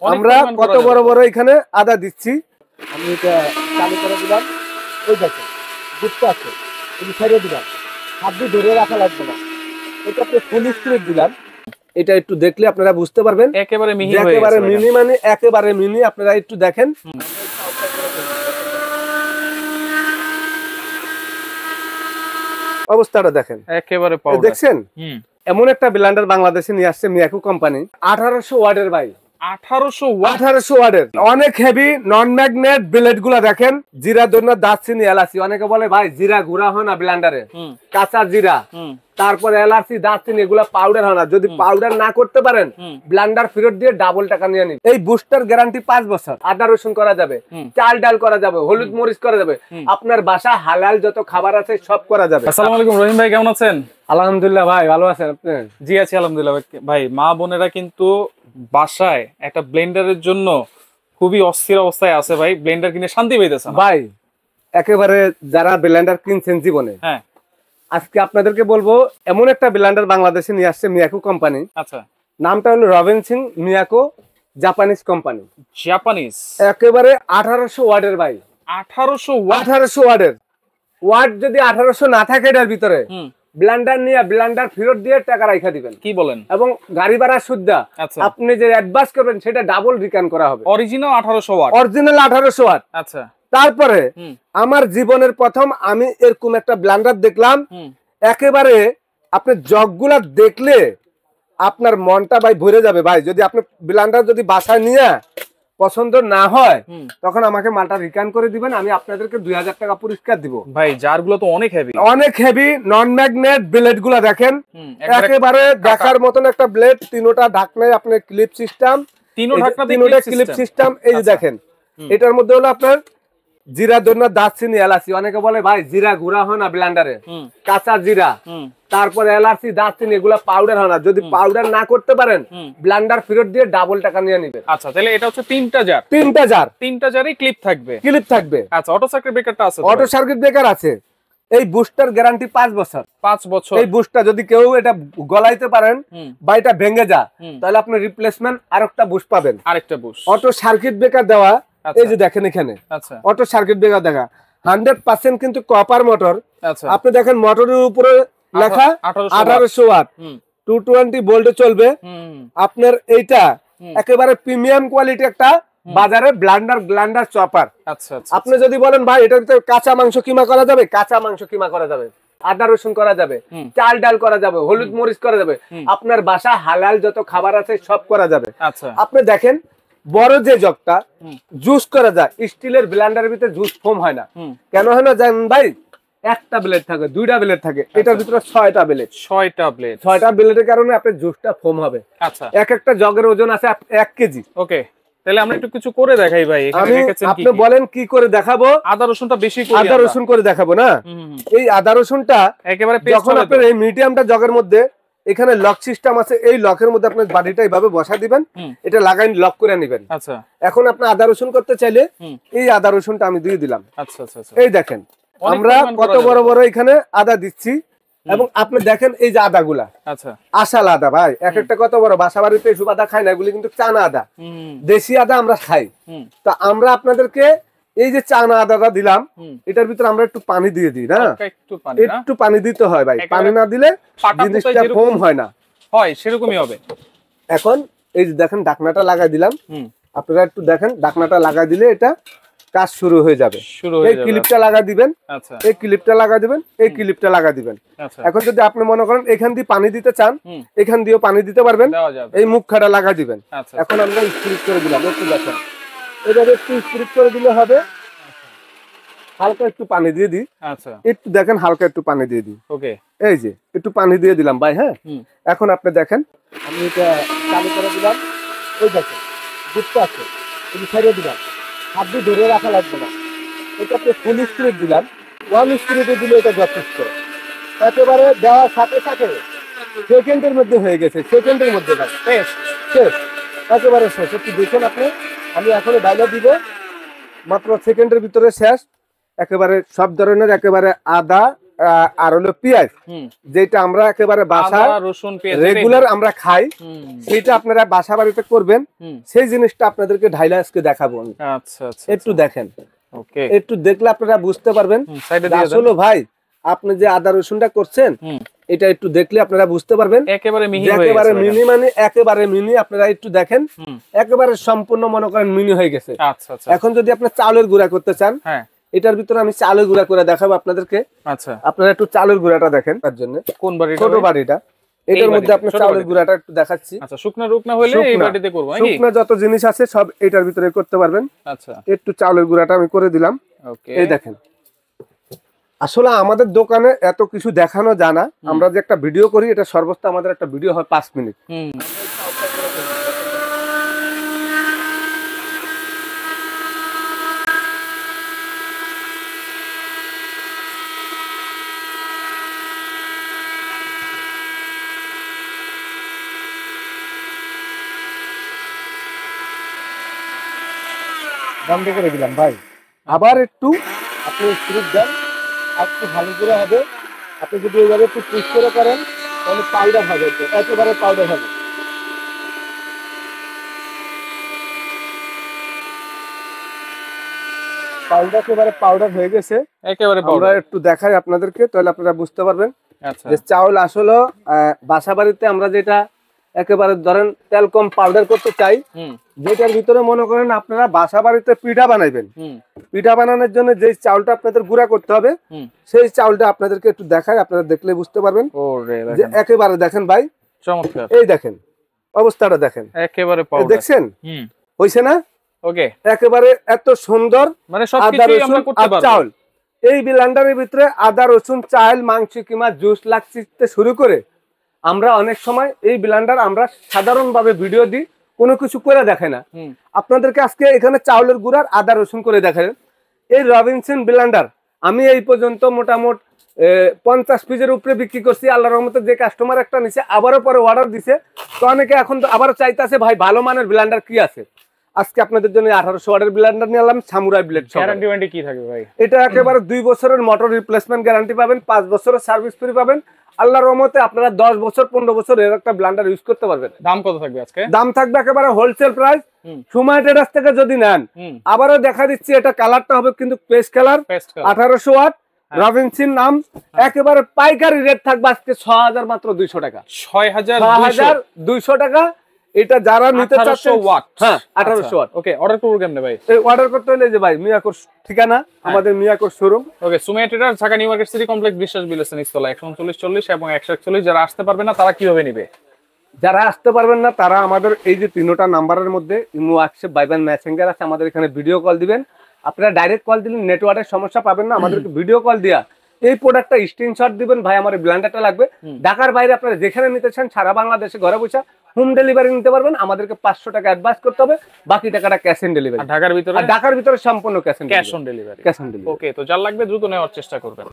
আমরা কত বড় বড় এখানে আদা দিচ্ছি। আমি এটা চালু করে দিলাম, ওই দেখেন বুঝতে আছে, এই ছাড়িয়ে দিলাম, হাত দিয়ে ধরে রাখা লাগবে না, এটা ফুল স্পিড দিলাম। এটা একটু দেখলে আপনারা বুঝতে পারবেন একেবারে মিহি, একেবারে মিনি, মানে একেবারে মিনি। আপনারা একটু দেখেন অবস্থাটা, দেখেন একেবারে পাউডার। দেখছেন এমন একটা ব্লেন্ডার বাংলাদেশে নিয়ে আসছে মিয়াকো কোম্পানি, 1800 ওয়াটের ভাই, 1800 ওয়াটের, অনেক হেভি নন ম্যাগনেট ব্লেড গুলা দেখেন। জিরা, ধনিয়া, দারচিনি, এলাচি। অনেকে বলে ভাই জিরা গুঁড়া হয় না ব্লেন্ডারে, কাঁচা জিরা, তারপরে এলাচি, দারচিনি, এগুলা পাউডার হয় না। যদি পাউডার না করতে পারেন ব্লেন্ডার ফেরত দিয়ে ডাবল টাকা নিয়ে নিন। এই বুস্টার গ্যারান্টি 5 বছর। আদা রসুন করা যাবে, চাল ডাল করা যাবে, হলুদ মরিচ করা যাবে, আপনার বাসা হালাল যত খাবার আছে সব করা যাবে। আসসালামু আলাইকুম রহিম ভাই, কেমন আছেন? আলহামদুলিল্লাহ ভাই, ভালো আছেন আপনি? জি আছি আলহামদুলিল্লাহ ভাই। মা বোনেরা কিন্তু বাসায় একটা ব্লেন্ডারের জন্য খুবই অস্থির অবস্থায় আছে ভাই, ব্লেন্ডার কিনে শান্তি পাইতেছে না ভাই। একেবারে যারা ব্লেন্ডার কিনছেন জীবনে, হ্যাঁ, আজকে আপনাদেরকে বলবো এমন একটা ব্লেন্ডার বাংলাদেশে নিয়ে আসছে মিয়াকো কোম্পানি। আচ্ছা, নামটা হলো Robinson Miyako, Japanese company. Japanese, একেবারে 1800 ওয়াটের ভাই, 1800 ওয়াটের। ওয়াট যদি 1800 না থাকে এটার ভিতরে, ব্লেন্ডার নিয়ে ব্লেন্ডার ফেরত দিয়ে টাকা রাখা দিবেন। কি বলেন? এবং গাড়ি ভাড়া সুদ্ধা আপনি যে অ্যাডভান্স করবেন সেটা ডাবল রিটার্ন করা হবে। Original 1800 watt, original 1800 watt. আচ্ছা। তারপরে আমার জীবনের প্রথম আমি এরকম একটা ব্লেন্ডার দেখলাম, একেবারে আপনি জগগুলা দেখলে আপনার মনটা ভাই ভরে যাবে ভাই। যদি আপনি ব্লেন্ডার যদি বাসায় নিয়ে পছন্দ না হয় তখন আমাকে মালটা রিটার্ন করে দিবেন, আমি আপনাদেরকে 2000 টাকা পুরস্কার দিব ভাই। জারগুলো তো অনেক হেভি, অনেক হেভি নন ম্যাগনেট ব্লেড গুলা দেখেন, একেবারে দেখার মতন একটা ব্লেড। তিনোটা ঢাকনায় আপনার ক্লিপ সিস্টেম, তিনোটা ক্লিপ সিস্টেম। এই যে দেখেন, এটার মধ্যে হলো আপনার জিরা, ধনিয়া, দারচিনি, এলাচি। অনেকে বলে ভাই জিরা গুঁড়া হয় না ব্লেন্ডারে, কাঁচা জিরা, তারপরে এলাচি, দারচিনি, এগুলা পাউডার হয় না। যদি পাউডার না করতে পারেন ব্লেন্ডার ফেরত দিয়ে ডাবল টাকা নিয়ে নেবেন। আচ্ছা, তাহলে এটা হচ্ছে তিনটা জারই ক্লিপ থাকবে। আচ্ছা, অটো সার্কিট ব্রেকারটা আছে? অটো সার্কিট ব্রেকার আছে। এই বুস্টার গ্যারান্টি 5 বছর। 5 বছর। এই বুস্টার যদি কেউ এটা গলাইতে পারেন বা এটা ভেঙে যা, তাহলে আপনি রিপ্লেসমেন্ট আরেকটা বুস্ট পাবেন, আরেকটা বুস্ট। অটো সার্কিট ব্রেকার দেওয়া। এই যে দেখেন এখানে অটো সার্কিট ব্রেকার দেখা, 100% কিন্তু কপার মোটর। আপনি দেখেন মোটরের উপরে লেখা 1800 ওয়াট, 220 ভোল্টে চলবে। আপনার এইটা একেবারে প্রিমিয়াম কোয়ালিটি একটা বাজারে ব্লেন্ডার চপার। আচ্ছা, আপনি যদি বলেন ভাই এটার ভিতরে কাঁচা মাংস কিমা করা যাবে, কাঁচা মাংস কিমা করা যাবে, আদা রসুন করা যাবে, চাল ডাল করা যাবে, হলুদ মরিচ করা যাবে, আপনার বাসা হালাল যত খাবার আছে সব করা যাবে। আচ্ছা, আপনি দেখেন বড় যে জগটা জুস করা যায়, স্টিলের ব্লেন্ডারের ভিতরে জুস ফোম হয় না। কেন হয় না জানেন ভাই? একটা ব্লেড থাকে, দুইটা ব্লেড থাকে, এটার ভিতরে 6টা ব্লেডের কারণে আপনার জুসটা ফোম হবে। আচ্ছা, এক একটা জগের ওজন আছে 1 কেজি। ওকে, তাহলে আমরা একটু কিছু করে দেখাই ভাই। এখানে রেখেছেন কি? আপনি বলেন কি করে দেখাবো? আদা রসুনটা বেশি করে, আদা রসুন করে দেখাবো না। এই আদা রসুনটা একেবারে যখন আপনার এই মিডিয়ামটা জগের মধ্যে, এখানে লক সিস্টেম আছে, এই লকের মধ্যে আপনার বাড়িটা এইভাবে বসা দিবেন, এটা লাগাই লক করে নেবেন। আচ্ছা, এখন আপনি আদা রসুন করতে চাইলে এই আদা রসুনটা আমি দিয়ে দিলাম। আচ্ছা, এই দেখেন আমরা কত বড় বড় এখানে আদা দিচ্ছি। এবং আপনি দেখেন এই যে আদাগুলা, আচ্ছা, আসাল আদা ভাই, এক একটা কত বড়। বাসা বাড়িতে এসব আদা খাই না, এগুলি কিন্তু চানা আদা, দেশি আদা আমরা খাই। তা আমরা আপনাদেরকে এই যে চানা আদাটা দিলাম, এটার ভিতরে আমরা একটু পানি দিয়ে দিই না, একটু পানি দিতে হয় ভাই। পানি না দিলে জিনিসটা ফোম হয় না, হয় সেরকমই হবে। এখন এই যে দেখেন ঢাকনাটা লাগাই দিলাম, আপনারা একটু দেখেন ঢাকনাটা লাগাই দিলে এটা কাজ শুরু হয়ে যাবে। এই ক্লিপটা লাগা দিবেন, এই ক্লিপটা লাগা দিবেন, এই ক্লিপটা লাগা দিবেন। এখন যদি আপনি মনে করেন এখান দিয়ে পানি দিতে চান, এখান দিয়েও পানি দিতে পারবেন, এই মুখখাটা লাগা দিবেন। এখন আমরা স্প্রিট করে দিলাম, একটু দেখেন এভাবে একটু স্প্রিট করে দিলে হবে। হালকা একটু পানি দিয়ে দিই, একটু দেখেন হালকা একটু পানি দিয়ে দিই। ওকে, এই যে একটু পানি দিয়ে দিলাম ভাই। হ্যাঁ, এখন আপনি দেখেন আমি এটা চালু করে দিলাম, ওই দেখেন বুঝতে আছে, এই ছাড়িয়ে দিলাম, হাত দিয়ে ধরে রাখা লাগবে না, এটা ফুল স্পিড দিলাম। 1 স্পিডে দিলে এটা যথেষ্ট। একেবারে দেওয়ার সাথে সাথে সেকেন্ডের মধ্যে হয়ে গেছে, সেকেন্ডের মধ্যে শেষ, একেবারে শেষ। একটু দেখেন আপনি, আমি এখনো ডায়লগ দিব, মাত্র সেকেন্ডের ভিতরে শেষ। একেবারে সব ধরনের একেবারে আদা আর হলো পেঁয়াজ, হুম, যেটা আমরা একেবারে বাসা আদা রসুন পেঁয়াজ রেগুলার আমরা খাই, হুম, সেটা আপনারা বাসা বাড়িতে করবেন। হুম, সেই জিনিসটা আপনাদেরকে ঢাইলা আজকে দেখাবো আমি। আচ্ছা আচ্ছা, একটু দেখেন, ওকে, একটু দেখলে আপনারা বুঝতে পারবেন। সাইডে যে দিয়ে দেন। আসলে ভাই আপনি যে আদা রসুনটা করছেন, হুম, এটা একটু দেখলে আপনারা বুঝতে পারবেন। একেবারে মিহি যে হয়ে একেবারে গেছে মিনি, মানে একেবারে মিনি। আপনারা একটু দেখেন, হুম, একেবারে সম্পূর্ণ মনে করেন মিনি হয়ে গেছে। আচ্ছা আচ্ছা, এখন যদি আপনি চাউলের গুঁড়া করতে চান, হ্যাঁ, এটার ভিতরে আমি চাউলের গুঁড়া করে দেখাবো আপনাদেরকে। আচ্ছা, আপনারা একটু চাউলের গুঁড়াটা দেখেন তার জন্য। কোন বাড়িটা ছোট ভাই? বাড়িটা, এটার মধ্যে বাড়িটা, আপনার ছোট চাউলের বাড়িটা। গুঁড়াটা একটু দেখাচ্ছি। আচ্ছা, শুকনা রুকনা হলে এই শুকনা, বাটিতে করব নাকি? শুকনা যত জিনিস আছে সব এটার ভিতরে করতে পারবেন। আচ্ছা, একটু চাউলের গুঁড়াটা আমি করে দিলাম। ওকে, এই দেখেন, আসলে আমাদের দোকানে এত কিছু দেখানো যায় না। আমরা যে একটা ভিডিও করি, এটা সর্বোচ্চ আমাদের একটা ভিডিও হয় 5 মিনিট। হুম, বন্ধ করে দিলাম ভাই। আবার একটু আপনি স্পিড দেন, আর একটু ভালো করে হবে। আপনি যদি এইভাবে একটু পুশ করে করেন, তাহলে পাউডার হবে, একেবারে পাউডার হবে। পাউডার একেবারে পাউডার হয়ে গেছে। একেবারে আমরা পাউডার, একটু দেখাই আপনাদেরকে, তাহলে আপনারা বুঝতে পারবেন আচ্ছা, যে চাউল আসলে বাসা বাড়িতে আমরা যেটা একেবারে ধরেন তেল কম পাউডার করতে চাই, হুম, যেটার ভিতরে মনে করেন আপনারা বাসা বাড়িতে পিঠা বানাইবেন। হুম, পিঠা বানানোর জন্য যে চাউলটা আপনাদের গুঁড়া করতে হবে, হুম, সেই চাউলটা আপনাদেরকে একটু দেখাই, আপনারা দেখলে বুঝতে পারবেন। ওরে যে দেখেন, একেবারে দেখেন ভাই, চমৎকার, এই দেখেন অবস্থাটা দেখেন, একেবারে এই পাউডার, দেখছেন হুম, হইছে না? ওকে, একেবারে এত সুন্দর মানে আদা সবকিছুই আমরা রসুন করতে আর পারবো। চাউল। এই ব্লেন্ডারের ভিতরে আদা রসুন, চাল, মাংস কিংবা জুস লাগতে শুরু করে আমরা অনেক সময় এই ব্লেন্ডার আমরা সাধারণভাবে ভিডিও দিই, কোনো কিছু করে দেখায় না। হুম, আপনাদেরকে আজকে এখানে চাউলের গুঁড়ার আদা রসুন করে দেখালেন। এই রবিনসন ব্লেন্ডার আমি এই পর্যন্ত মোটামুট 50 পিসের উপরে বিক্রি করছি। আল্লাহর রহমতে যে কাস্টমার একটা নিছে, আবারও পরে অর্ডার দিছে, তো অনেকে এখন তো আবারও চাইতেছে ভাই ভালো মানের ব্লেন্ডার কি আছে। আজকে আপনাদের জন্য 1800 ওয়াটের ব্লেন্ডার নিয়ে এলাম, সামুরাই ব্লেড। গ্যারান্টি ওয়ারেন্টি কি থাকবে ভাই? এটা একেবারে 2 বছরের মোটর রিপ্লেসমেন্ট গ্যারান্টি পাবেন, 5 বছরের সার্ভিস ফ্রি পাবেন। আল্লাহর রহমতে আপনারা 10 বছর 15 বছর এর একটা ব্লেন্ডার ইউজ করতে পারবেন। দাম কত থাকবে আজকে? দাম থাকবে একেবারে হোলসেল প্রাইস। হুম, সুমাই ট্রেডার্স থেকে যদি নেন, হুম, আবারও দেখা দিচ্ছি, এটা কালারটা হবে কিন্তু paste colour, paste colour, 1800 watt Robinson নাম। একেবারে পাইকারি রেট থাকবে আজকে 6000 মাত্র 200 টাকা, 6200 টাকা। এটা যারা নিতে চাচ্ছেন, 1800 ওয়াট, হ্যাঁ 1800 ওয়াট। ওকে, অর্ডার করব কেমনে ভাই? এই অর্ডার করতে হলে যে ভাই মিয়াকোর ঠিকানা, আমাদের মিয়াকোর showroom. Okay, Sumaiya traders, Dhaka new market city complex, বিশ্বাস বিলসেন ইস্তলা 13940 এবং 141। যারা আসতে পারবে না তারা কিভাবে নিবে? যারা আসতে পারবেন না তারা আমাদের এই যে 3টা নাম্বারের মধ্যে ইমো, হোয়াটসঅ্যাপ, ভাইবার, মেসেঞ্জার আছে, আমাদের এখানে ভিডিও কল দিবেন। আপনারা ডাইরেক্ট কল দিলে নেটওয়ার্কের সমস্যা পাবেন না, আমাদেরকে ভিডিও কল দিয়া এই প্রোডাক্টটা স্ক্রিনশট দিবেন, ভাই আমার ব্লেন্ডারটা লাগবে। ঢাকার বাইরে আপনারা যেখানে নিতে চান সারা বাংলাদেশে ঘরে বসে হোম ডেলিভারি নিতে পারবেন। আমাদেরকে 500 টাকা অ্যাডভান্স করতে হবে, বাকি টাকাটা ক্যাশ অন ডেলিভারি। আর ঢাকার ভিতরে? ঢাকার ভিতরে সম্পূর্ণ cash on cash on delivery. Cash on delivery. Okay, তো যার লাগবে দ্রুত নেওয়ার চেষ্টা করবেন।